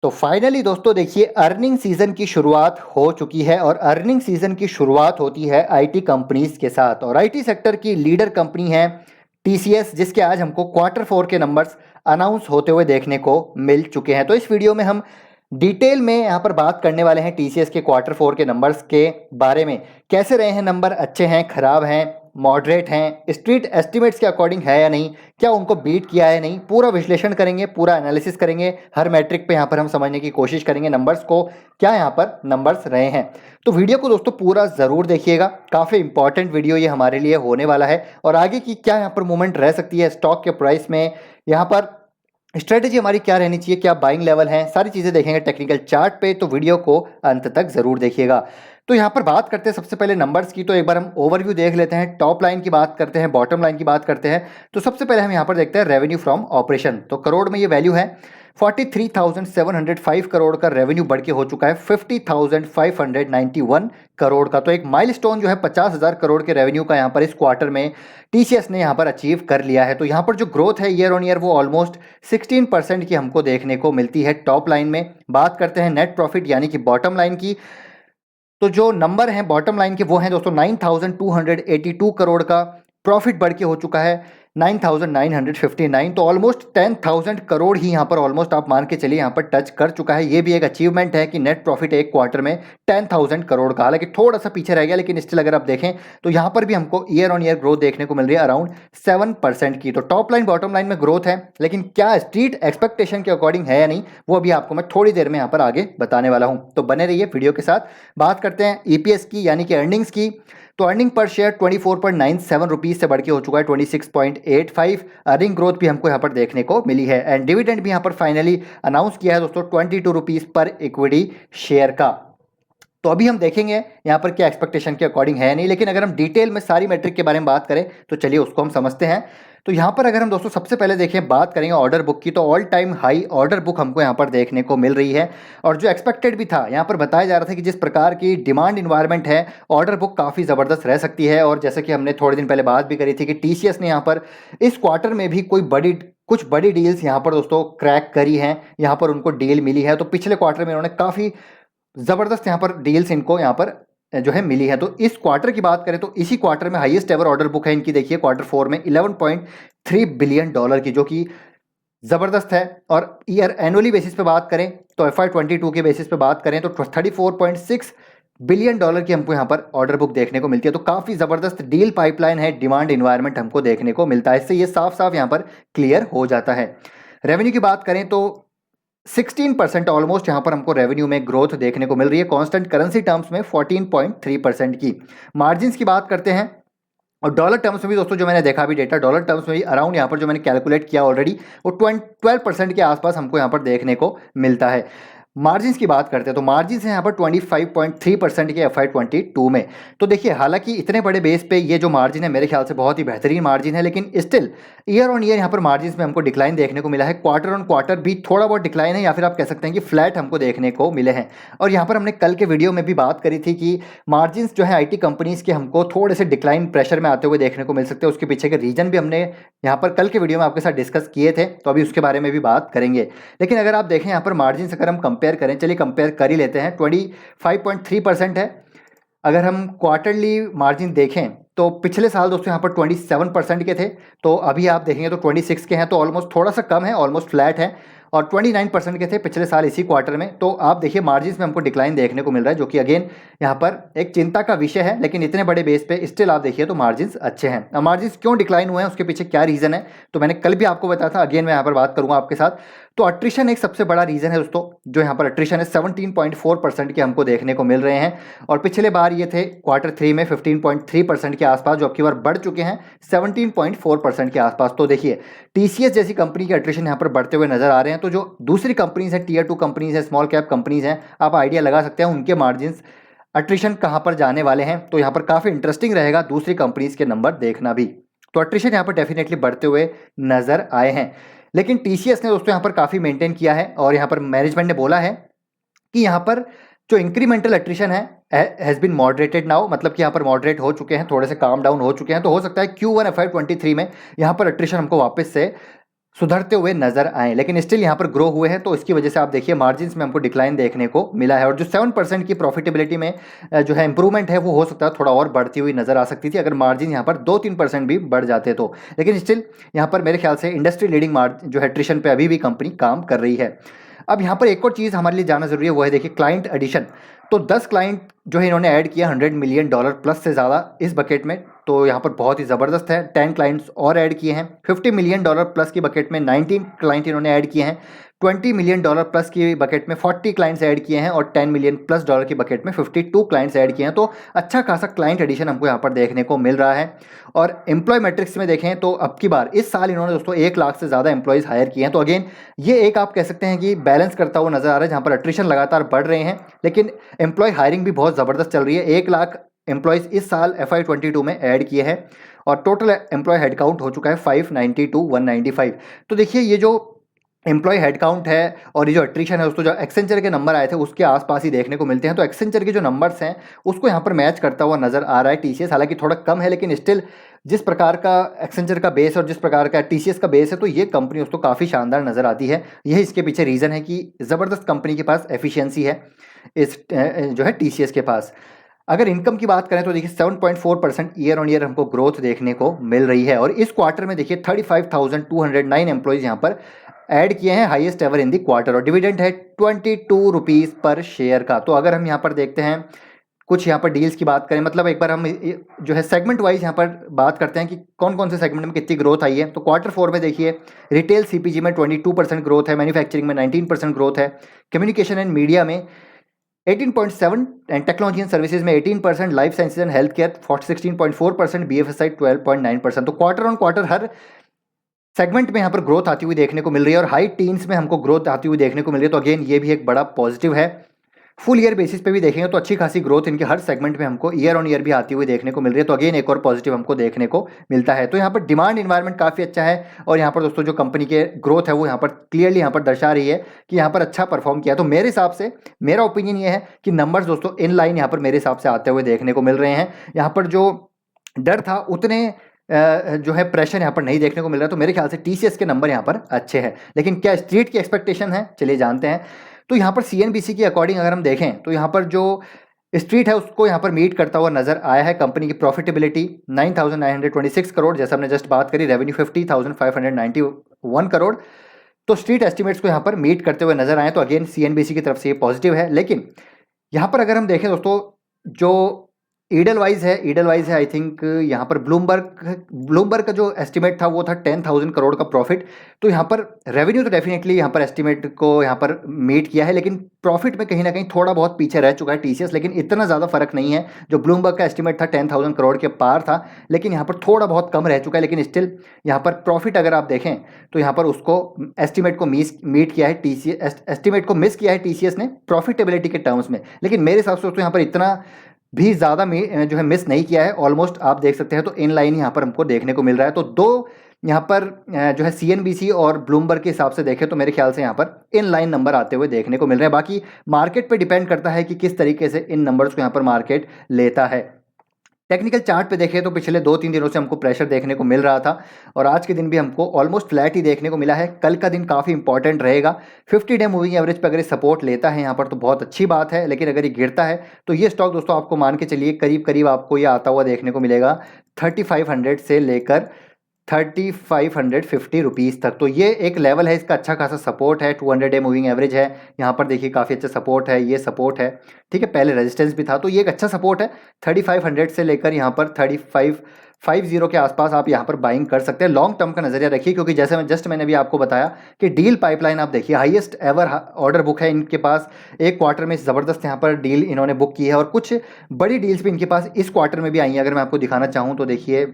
तो फाइनली दोस्तों देखिए अर्निंग सीजन की शुरुआत हो चुकी है और अर्निंग सीजन की शुरुआत होती है आईटी कंपनीज के साथ और आईटी सेक्टर की लीडर कंपनी है टीसीएस, जिसके आज हमको क्वार्टर फोर के नंबर्स अनाउंस होते हुए देखने को मिल चुके हैं। तो इस वीडियो में हम डिटेल में यहाँ पर बात करने वाले हैं टीसीएस के क्वार्टर फोर के नंबर्स के बारे में। कैसे रहे हैं नंबर, अच्छे हैं, खराब हैं, मॉडरेट हैं, स्ट्रीट एस्टिमेट्स के अकॉर्डिंग है या नहीं, क्या उनको बीट किया है नहीं, पूरा विश्लेषण करेंगे, पूरा एनालिसिस करेंगे, हर मैट्रिक पे यहाँ पर हम समझने की कोशिश करेंगे नंबर्स को, क्या यहाँ पर नंबर्स रहे हैं। तो वीडियो को दोस्तों पूरा ज़रूर देखिएगा, काफ़ी इंपॉर्टेंट वीडियो ये हमारे लिए होने वाला है और आगे की क्या यहाँ पर मूवमेंट रह सकती है स्टॉक के प्राइस में, यहाँ पर स्ट्रेटेजी हमारी क्या रहनी चाहिए, क्या बाइंग लेवल है, सारी चीज़ें देखेंगे टेक्निकल चार्ट पे। तो वीडियो को अंत तक ज़रूर देखिएगा। तो यहाँ पर बात करते हैं सबसे पहले नंबर्स की। तो एक बार हम ओवरव्यू देख लेते हैं, टॉप लाइन की बात करते हैं, बॉटम लाइन की बात करते हैं। तो सबसे पहले हम यहाँ पर देखते हैं रेवेन्यू फ्रॉम ऑपरेशन। तो करोड़ में ये वैल्यू है 43,705 करोड़ का रेवेन्यू बढ़ के हो चुका है 50,591 करोड़ का। तो एक माइलस्टोन जो है 50,000 करोड़ के रेवेन्यू का यहाँ पर इस क्वार्टर में टीसीएस ने यहाँ पर अचीव कर लिया है। तो यहाँ पर जो ग्रोथ है ईयर ऑन ईयर वो ऑलमोस्ट 16% की हमको देखने को मिलती है टॉप लाइन में। बात करते हैं नेट प्रॉफिट यानी कि बॉटम लाइन की। तो जो नंबर है बॉटम लाइन के वो हैं दोस्तों 9,282 करोड़ का प्रॉफिट बढ़ के हो चुका है 9,959। तो ऑलमोस्ट 10,000 करोड़ ही यहाँ पर ऑलमोस्ट आप मान के चलिए यहाँ पर टच कर चुका है। ये भी एक अचीवमेंट है कि नेट प्रॉफिट एक क्वार्टर में 10,000 करोड़ का, हालांकि थोड़ा सा पीछे रह गया, लेकिन स्टिल अगर आप देखें तो यहाँ पर भी हमको ईयर ऑन ईयर ग्रोथ देखने को मिल रही है अराउंड 7% की। तो टॉप लाइन बॉटम लाइन में ग्रोथ है, लेकिन क्या स्ट्रीट एक्सपेक्टेशन के अकॉर्डिंग है या नहीं वो अभी आपको मैं थोड़ी देर में यहाँ पर आगे बताने वाला हूँ। तो बने रहिए वीडियो के साथ। बात करते हैं ईपीएस की यानी कि अर्निंग्स की। तो अर्निंग पर शेयर 24.97 रुपीज़ से बढ़ के हो चुका है 26.85। अर्निंग ग्रोथ भी हमको यहाँ पर देखने को मिली है एंड डिविडेंड भी यहाँ पर फाइनली अनाउंस किया है दोस्तों 22 रुपीज़ पर इक्विटी शेयर का। तो अभी हम देखेंगे यहाँ पर क्या एक्सपेक्टेशन के अकॉर्डिंग है नहीं, लेकिन अगर हम डिटेल में सारी मैट्रिक के बारे में बात करें तो चलिए उसको हम समझते हैं। तो यहाँ पर अगर हम दोस्तों सबसे पहले देखें, बात करेंगे ऑर्डर बुक की, तो all time high order book हमको यहाँ पर देखने को मिल रही है और जो एक्सपेक्टेड भी था यहाँ पर बताया जा रहा था कि जिस प्रकार की डिमांड इन्वायरमेंट है ऑर्डर बुक काफ़ी ज़बरदस्त रह सकती है। और जैसे कि हमने थोड़े दिन पहले बात भी करी थी कि टीसीएस ने यहाँ पर इस क्वार्टर में भी कुछ बड़ी डील्स यहाँ पर दोस्तों क्रैक करी हैं, यहाँ पर उनको डील मिली है। तो पिछले क्वार्टर में इन्होंने काफ़ी ज़बरदस्त यहाँ पर डील्स इनको यहाँ पर जो है मिली है। तो इस क्वार्टर की बात करें तो इसी क्वार्टर में हाईएस्ट एवर ऑर्डर बुक है इनकी, देखिए क्वार्टर फोर में 11.3 बिलियन डॉलर की, जो कि ज़बरदस्त है। और ईयर एनुअली बेसिस पे बात करें तो FY22 के बेसिस पे बात करें तो 34.6 बिलियन डॉलर की हमको यहाँ पर ऑर्डर बुक देखने को मिलती है। तो काफ़ी ज़बरदस्त डील पाइपलाइन है, डिमांड इन्वायरमेंट हमको देखने को मिलता है। इससे ये साफ साफ यहाँ पर क्लियर हो जाता है। रेवेन्यू की बात करें तो 16% ऑलमोस्ट यहाँ पर हमको रेवेन्यू में ग्रोथ देखने को मिल रही है, कांस्टेंट करेंसी टर्म्स में 14.3% की। मार्जिन्स की बात करते हैं और डॉलर टर्म्स में भी दोस्तों जो मैंने देखा भी डेटा, डॉलर टर्म्स में भी अराउंड यहाँ पर जो मैंने कैलकुलेट किया ऑलरेडी वो 12% के आसपास हमको यहाँ पर देखने को मिलता है। मार्जिन्स की बात करते हैं तो मार्जिन्स हैं यहाँ पर 25.3% के FY22 में। तो देखिए हालांकि इतने बड़े बेस पे ये जो मार्जिन है मेरे ख्याल से बहुत ही बेहतरीन मार्जिन है, लेकिन स्टिल ईयर ऑन ईयर यहाँ पर मार्जिन्स में हमको डिक्लाइन देखने को मिला है। क्वार्टर ऑन क्वार्टर भी थोड़ा बहुत डिक्लाइन है, या फिर आप कह सकते हैं कि फ्लैट हमको देखने को मिले हैं। और यहाँ पर हमने कल के वीडियो में भी बात करी थी कि मार्जिन्स जो है आईटी कंपनीज़ के हमको थोड़े से डिक्लाइन प्रेशर में आते हुए देखने को मिल सकते हैं। उसके पीछे के रीजन भी हमने यहाँ पर कल के वीडियो में आपके साथ डिस्कस किए थे, तो अभी उसके बारे में भी बात करेंगे। लेकिन अगर आप देखें यहाँ पर मार्जिन अगर हम कंपेयर करें, चलिए कंपेयर कर ही लेते हैं, 25.3% है। अगर हम क्वार्टरली मार्जिन देखें तो पिछले साल दोस्तों यहाँ पर 27% के थे, तो अभी आप देखेंगे तो 26 के हैं, तो ऑलमोस्ट थोड़ा सा कम है, ऑलमोस्ट फ्लैट है। और 29% के थे पिछले साल इसी क्वार्टर में। तो आप देखिए मार्जिन्स में हमको डिक्लाइन देखने को मिल रहा है, जो कि अगेन यहाँ पर एक चिंता का विषय है, लेकिन इतने बड़े बेस पे स्टिल आप देखिए तो मार्जिन्स अच्छे हैं। अब मार्जिन्स क्यों डिक्लाइन हुए हैं, उसके पीछे क्या रीज़न है, तो मैंने कल भी आपको बताया था, अगेन मैं यहाँ पर बात करूँगा आपके साथ। तो अट्रिशन एक सबसे बड़ा रीज़न है दोस्तों, जो यहाँ पर अट्रिशन है 17.4% के हमको देखने को मिल रहे हैं। और पिछले बार ये थे क्वार्टर थ्री में 15.3% के आसपास, जो अब की बार बढ़ चुके हैं 17.4% के आसपास। तो देखिए टीसीएस जैसी कंपनी के अट्रिशन यहाँ पर बढ़ते हुए नजर आ रहे हैं। तो जो दूसरी कंपनीज हैं, टीयर 2 कंपनीज हैं, स्मॉल कैप कंपनीज हैं, आप आइडिया लगा सकते हैं उनके मार्जिन्स अट्रिशन कहाँ पर जाने वाले हैं। तो यहाँ पर काफ़ी इंटरेस्टिंग रहेगा दूसरी कंपनीज के नंबर देखना भी। तो अट्रिशन यहाँ पर डेफिनेटली बढ़ते हुए नजर आए हैं, लेकिन टीसीएस ने दोस्तों यहाँ पर काफ़ी मेंटेन किया है। और यहाँ पर मैनेजमेंट ने बोला है कि यहाँ पर जो इंक्रीमेंटल अट्रिशन है हैज़ बिन मॉडरेटेड नाउ, मतलब कि यहाँ पर मॉडरेट हो चुके हैं, थोड़े से काम डाउन हो चुके हैं। तो हो सकता है Q1 FY23 में यहाँ पर अट्रिशन हमको वापस से सुधरते हुए नजर आए, लेकिन स्टिल यहाँ पर ग्रो हुए हैं। तो इसकी वजह से आप देखिए मार्जिन्स में हमको डिक्लाइन देखने को मिला है, और जो 7% की प्रॉफिटेबिलिटी में जो है इंप्रूवमेंट है वो हो सकता है थोड़ा और बढ़ती हुई नजर आ सकती थी अगर मार्जिन यहाँ पर 2-3% भी बढ़ जाते तो। लेकिन स्टिल यहाँ पर मेरे ख्याल से इंडस्ट्री लीडिंग मार्जिन जो है एट्रिशन पे अभी भी कंपनी काम कर रही है। अब यहाँ पर एक और चीज़ हमारे लिए जानना जरूरी है, वो है देखिए क्लाइंट एडिशन। तो 10 क्लाइंट जो है इन्होंने ऐड किया $100 मिलियन प्लस से ज़्यादा इस बकेट में, तो यहाँ पर बहुत ही ज़बरदस्त है। 10 क्लाइंट्स और ऐड किए हैं। $50 मिलियन प्लस की बकेट में 19 क्लाइंट इन्होंने ऐड किए हैं। $20 मिलियन प्लस की बकेट में 40 क्लाइंट्स ऐड किए हैं, और $10 मिलियन प्लस की बकेट में 52 क्लाइंट्स ऐड किए हैं। तो अच्छा खासा क्लाइंट एडिशन हमको यहाँ पर देखने को मिल रहा है। और एम्प्लॉय मैट्रिक्स में देखें तो अब की बार इस साल इन्होंने दोस्तों 1 लाख से ज़्यादा एम्प्लॉयज़ हायर किए हैं। तो अगेन ये एक आप कह सकते हैं कि बैलेंस करता हुआ नजर आ रहा है, जहाँ पर अट्रिशन लगातार बढ़ रहे हैं लेकिन एम्प्लॉय हायरिंग भी बहुत ज़बरदस्त चल रही है। 1 लाख एम्प्लॉयज़ इस साल FY22 में ऐड किए हैं, और टोटल एम्प्लॉय हेडकाउंट हो चुका है 592 195। तो देखिए ये जो एम्प्लॉय हेडकाउंट है और ये जो एट्रिशन है दोस्तों, जो एक्सेंचर के नंबर आए थे उसके आसपास ही देखने को मिलते हैं। तो एक्सेंचर के जो नंबर्स हैं उसको यहाँ पर मैच करता हुआ नजर आ रहा है टीसीएस, हालांकि थोड़ा कम है लेकिन स्टिल जिस प्रकार का एक्सेंचर का बेस और जिस प्रकार का टीसीएस का बेस है, तो ये कंपनी दोस्तों काफ़ी शानदार नजर आती है। यही इसके पीछे रीज़न है कि ज़बरदस्त कंपनी के पास एफिशिएंसी है इस जो है टीसीएस के पास। अगर इनकम की बात करें तो देखिए 7.4% ईयर ऑन ईयर हमको ग्रोथ देखने को मिल रही है, और इस क्वार्टर में देखिए 35,209 एम्प्लॉयज़ यहाँ पर ऐड किए हैं, highest ever in the quarter. और डिविडेंड है 22 रुपीज़ पर शेयर का। तो अगर हम यहाँ पर देखते हैं कुछ यहाँ पर डील्स की बात करें, मतलब एक बार हम जो है सेगमेंट वाइज यहाँ पर बात करते हैं कि कौन कौन से सेगमेंट में कितनी ग्रोथ आई है। तो Q4 में देखिए रिटेल CPG में 22% ग्रोथ है, मैन्युफैक्चरिंग में 19% ग्रोथ है, कम्युनिकेशन एंड मीडिया में 18.7 एंड टेक्नोलॉजी एंड सर्विसेज में 18%, life sciences and health care 16.4%, BFSI 12.9%। तो quarter on quarter her segment में यहाँ पर ग्रोथ आती हुई देखने को मिल रही है, और हाई टीन्स में हमको ग्रोथ आती हुई देखने को मिल रही है। तो अगेन ये भी एक बड़ा पॉजिटिव है। फुल ईयर बेसिस पे भी देखेंगे तो अच्छी खासी ग्रोथ इनके हर सेगमेंट में हमको ईयर ऑन ईयर भी आती हुई देखने को मिल रही है। तो अगेन एक और पॉजिटिव हमको देखने को मिलता है। तो यहाँ पर डिमांड इन्वायरमेंट काफ़ी अच्छा है, और यहाँ पर दोस्तों जो कंपनी के ग्रोथ है वो यहाँ पर क्लियरली यहाँ पर दर्शा रही है कि यहाँ पर अच्छा परफॉर्म किया। तो मेरे हिसाब से मेरा ओपिनियन ये है कि नंबर्स दोस्तों इन लाइन यहाँ पर मेरे हिसाब से आते हुए देखने को मिल रहे हैं। यहाँ पर जो डर था उतने जो है प्रेशर यहाँ पर नहीं देखने को मिल रहा है। तो मेरे ख्याल से टीसीएस के नंबर यहाँ पर अच्छे हैं, लेकिन क्या स्ट्रीट की एक्सपेक्टेशन है चलिए जानते हैं। तो यहाँ पर CNBC की अकॉर्डिंग अगर हम देखें तो यहाँ पर जो स्ट्रीट है उसको यहाँ पर मीट करता हुआ नजर आया है। कंपनी की प्रॉफिटेबिलिटी 9,926 करोड़, जैसा हमने जस्ट बात करी, रेवेन्यू 50,591 करोड़। तो स्ट्रीट एस्टिमेट्स को यहाँ पर मीट करते हुए नजर आए। तो अगेन CNBC की तरफ से ये पॉजिटिव है। लेकिन यहाँ पर अगर हम देखें दोस्तों जो ईडलवाइज है आई थिंक यहाँ पर ब्लूमबर्ग का जो एस्टिमेट था वो था 10,000 करोड़ का प्रॉफिट। तो यहाँ पर रेवेन्यू तो डेफिनेटली यहाँ पर एस्टिमेट को यहाँ पर मीट किया है, लेकिन प्रॉफिट में कहीं ना कहीं थोड़ा बहुत पीछे रह चुका है टीसीएस। लेकिन इतना ज़्यादा फर्क नहीं है। जो ब्लूमबर्ग का एस्टिमेट था 10,000 करोड़ के पार था, लेकिन यहाँ पर थोड़ा बहुत कम रह चुका है। लेकिन स्टिल यहाँ पर प्रॉफिट अगर आप देखें तो यहाँ पर उसको एस्टिमेट को मीट किया है टीसीएस, एस्टिमेट को मिस किया है टीसीएस ने प्रॉफिटेबिलिटी के टर्म्स में। लेकिन मेरे हिसाब से दोस्तों यहाँ पर इतना भी ज़्यादा जो है मिस नहीं किया है। ऑलमोस्ट आप देख सकते हैं तो इन लाइन यहाँ पर हमको देखने को मिल रहा है। तो दो यहाँ पर जो है CNBC और ब्लूमबर्ग के हिसाब से देखें तो मेरे ख्याल से यहाँ पर इन लाइन नंबर आते हुए देखने को मिल रहे हैं। बाकी मार्केट पे डिपेंड करता है कि किस तरीके से इन नंबर्स को यहाँ पर मार्केट लेता है। टेक्निकल चार्ट पे देखें तो पिछले 2-3 दिनों से हमको प्रेशर देखने को मिल रहा था, और आज के दिन भी हमको ऑलमोस्ट फ्लैट ही देखने को मिला है। कल का दिन काफ़ी इंपॉर्टेंट रहेगा। 50 डे मूविंग एवरेज पे अगर ये सपोर्ट लेता है यहाँ पर तो बहुत अच्छी बात है, लेकिन अगर ये गिरता है तो ये स्टॉक दोस्तों आपको मान के चलिए करीब करीब आपको ये आता हुआ देखने को मिलेगा 3500 से लेकर 3550 रुपीज़ तक। तो ये एक लेवल है, इसका अच्छा खासा सपोर्ट है। 200 डे मूविंग एवरेज है, यहाँ पर देखिए काफ़ी अच्छा सपोर्ट है, ये सपोर्ट है, ठीक है। पहले रेजिस्टेंस भी था, तो ये एक अच्छा सपोर्ट है। 3500 से लेकर यहाँ पर 3550 के आसपास आप यहाँ पर बाइंग कर सकते हैं। लॉन्ग टर्म का नजरिया रखिए, क्योंकि जैसे मैंने अभी आपको बताया कि डील पाइपलाइन आप देखिए, हाईएस्ट एवर ऑर्डर बुक है इनके पास। एक क्वार्टर में ज़बरदस्त यहाँ पर डील इन्होंने बुक की है, और कुछ बड़ी डील्स भी इनके पास इस क्वार्टर में भी आई हैं। अगर मैं आपको दिखाना चाहूँ तो देखिए,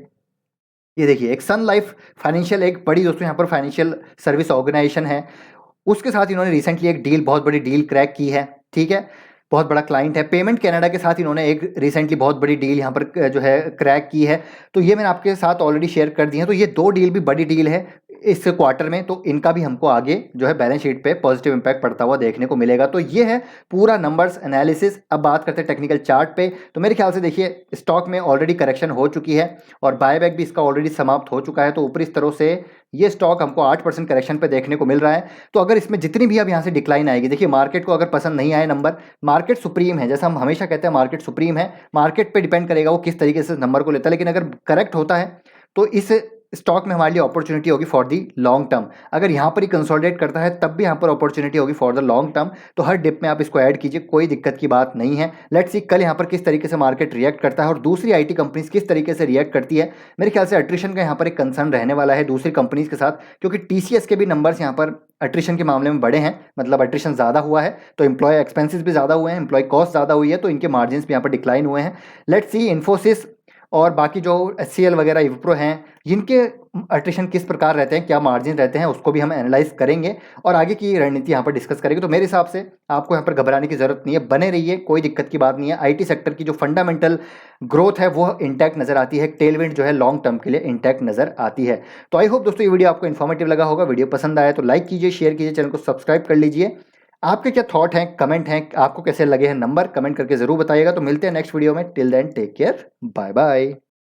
ये देखिए एक सन लाइफ फाइनेंशियल, एक बड़ी दोस्तों यहाँ पर फाइनेंशियल सर्विस ऑर्गेनाइजेशन है, उसके साथ इन्होंने रिसेंटली एक डील, बहुत बड़ी डील क्रैक की है, ठीक है। बहुत बड़ा क्लाइंट है। पेमेंट कनाडा के साथ इन्होंने एक रिसेंटली बहुत बड़ी डील यहाँ पर जो है क्रैक की है। तो ये मैंने आपके साथ ऑलरेडी शेयर कर दी है। तो ये दो डील भी बड़ी डील है। इस क्वार्टर में, तो इनका भी हमको आगे जो है बैलेंस शीट पे पॉजिटिव इंपैक्ट पड़ता हुआ देखने को मिलेगा। तो ये है पूरा नंबर्स एनालिसिस। अब बात करते हैं टेक्निकल चार्ट पे, तो मेरे ख्याल से देखिए स्टॉक में ऑलरेडी करेक्शन हो चुकी है और बायबैक भी इसका ऑलरेडी समाप्त हो चुका है। तो ऊपरी स्तरों से ये स्टॉक हमको 8% करेक्शन पे देखने को मिल रहा है। तो अगर इसमें जितनी भी अब यहाँ से डिक्लाइन आएगी, देखिए मार्केट को अगर पसंद नहीं आए नंबर, मार्केट सुप्रीम है, जैसा हम हमेशा कहते हैं मार्केट सुप्रीम है, मार्केट पे डिपेंड करेगा वो किस तरीके से नंबर को लेता है। लेकिन अगर करेक्ट होता है तो इस स्टॉक में हमारे लिए अपॉर्चुनिटी होगी फॉर दी लॉन्ग टर्म। अगर यहाँ पर ही कंसोलिडेट करता है तब भी यहाँ पर अपॉर्चुनिटी होगी फॉर द लॉन्ग टर्म। तो हर डिप में आप इसको ऐड कीजिए, कोई दिक्कत की बात नहीं है। लेट्स सी कल यहाँ पर किस तरीके से मार्केट रिएक्ट करता है और दूसरी आईटी कंपनीज किस तरीके से रिएक्ट करती है। मेरे ख्याल से अट्रिशन का यहाँ पर एक कंसर्न रहने वाला है दूसरी कंपनीज के साथ, क्योंकि टीसीएस के भी नंबर्स यहाँ पर अट्रिशन के मामले में बड़े हैं, मतलब अट्रिशन ज़्यादा हुआ है तो एम्प्लॉय एक्सपेंसेस भी ज़्यादा हुए हैं, एम्प्लॉय कॉस्ट ज़्यादा हुई है, तो इनके मार्जिन भी यहाँ पर डिक्लाइन हुए हैं। लेट्स सी इन्फोसिस और बाकी जो HCL वगैरह विप्रो हैं, जिनके अट्रिशन किस प्रकार रहते हैं, क्या मार्जिन रहते हैं, उसको भी हम एनालाइज करेंगे और आगे की रणनीति यहाँ पर डिस्कस करेंगे। तो मेरे हिसाब से आपको यहाँ पर घबराने की जरूरत नहीं है, बने रहिए, कोई दिक्कत की बात नहीं है। आईटी सेक्टर की जो फंडामेंटल ग्रोथ है वो इंटैक्ट नजर आती है, टेलविंड जो है लॉन्ग टर्म के लिए इंटैक्ट नजर आती है। तो आई होप दोस्तों ये वीडियो आपको इन्फॉर्मेटिव लगा होगा। वीडियो पसंद आया तो लाइक कीजिए, शेयर कीजिए, चैनल को सब्सक्राइब कर लीजिए। आपके क्या थॉट हैं, कमेंट हैं, आपको कैसे लगे हैं नंबर, कमेंट करके जरूर बताइएगा। तो मिलते हैं नेक्स्ट वीडियो में, till then take care, bye bye.